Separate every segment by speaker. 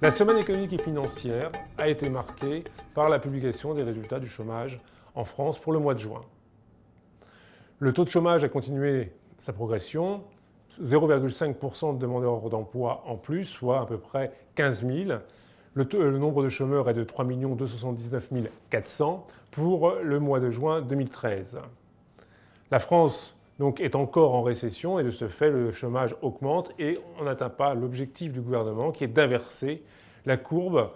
Speaker 1: La semaine économique et financière a été marquée par la publication des résultats du chômage en France pour le mois de juin. Le taux de chômage a continué sa progression, 0,5% de demandeurs d'emploi en plus, soit à peu près 15 000. Le nombre de chômeurs est de 3 279 400 pour le mois de juin 2013. La France donc, est encore en récession et de ce fait, le chômage augmente et on n'atteint pas l'objectif du gouvernement qui est d'inverser la courbe,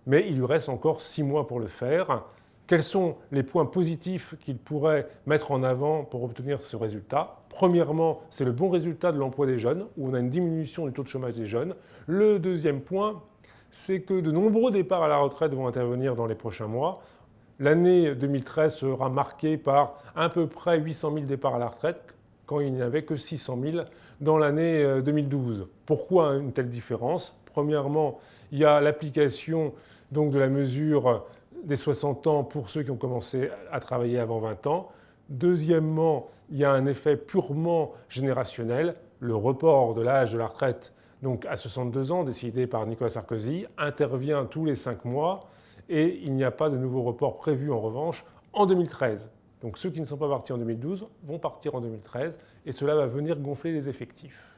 Speaker 1: mais il lui reste encore 6 mois pour le faire. Quels sont les points positifs qu'il pourrait mettre en avant pour obtenir ce résultat? Premièrement, c'est le bon résultat de l'emploi des jeunes, où on a une diminution du taux de chômage des jeunes. Le deuxième point, c'est que de nombreux départs à la retraite vont intervenir dans les prochains mois. L'année 2013 sera marquée par à peu près 800 000 départs à la retraite, quand il n'y avait que 600 000 dans l'année 2012. Pourquoi une telle différence? Premièrement, il y a l'application donc, de la mesure des 60 ans pour ceux qui ont commencé à travailler avant 20 ans. Deuxièmement, il y a un effet purement générationnel. Le report de l'âge de la retraite donc à 62 ans, décidé par Nicolas Sarkozy, intervient tous les 5 mois. Et il n'y a pas de nouveau report prévu en revanche en 2013. Donc ceux qui ne sont pas partis en 2012 vont partir en 2013 et cela va venir gonfler les effectifs.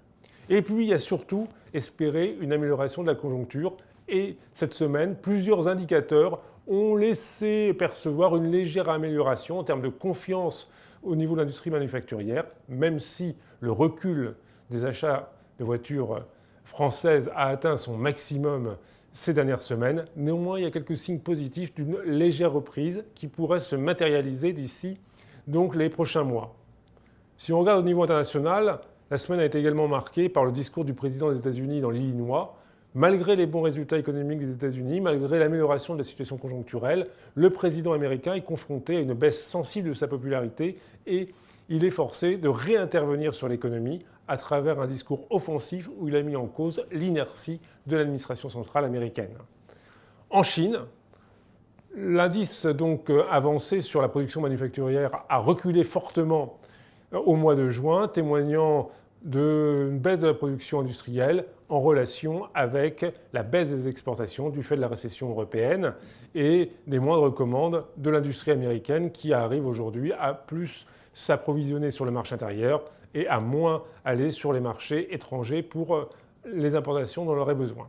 Speaker 1: Et puis il y a surtout espérer une amélioration de la conjoncture et cette semaine, plusieurs indicateurs ont laissé percevoir une légère amélioration en termes de confiance au niveau de l'industrie manufacturière, même si le recul des achats de voitures françaises a atteint son maximum ces dernières semaines. Néanmoins, il y a quelques signes positifs d'une légère reprise qui pourrait se matérialiser d'ici donc les prochains mois. Si on regarde au niveau international, la semaine a été également marquée par le discours du président des États-Unis dans l'Illinois. Malgré les bons résultats économiques des États-Unis, malgré l'amélioration de la situation conjoncturelle, le président américain est confronté à une baisse sensible de sa popularité et il est forcé de réintervenir sur l'économie à travers un discours offensif où il a mis en cause l'inertie de l'administration centrale américaine. En Chine, l'indice donc avancé sur la production manufacturière a reculé fortement au mois de juin, témoignant d'une baisse de la production industrielle en relation avec la baisse des exportations du fait de la récession européenne et des moindres commandes de l'industrie américaine qui arrive aujourd'hui à plus s'approvisionner sur le marché intérieur et à moins aller sur les marchés étrangers pour les importations dont on aurait besoin.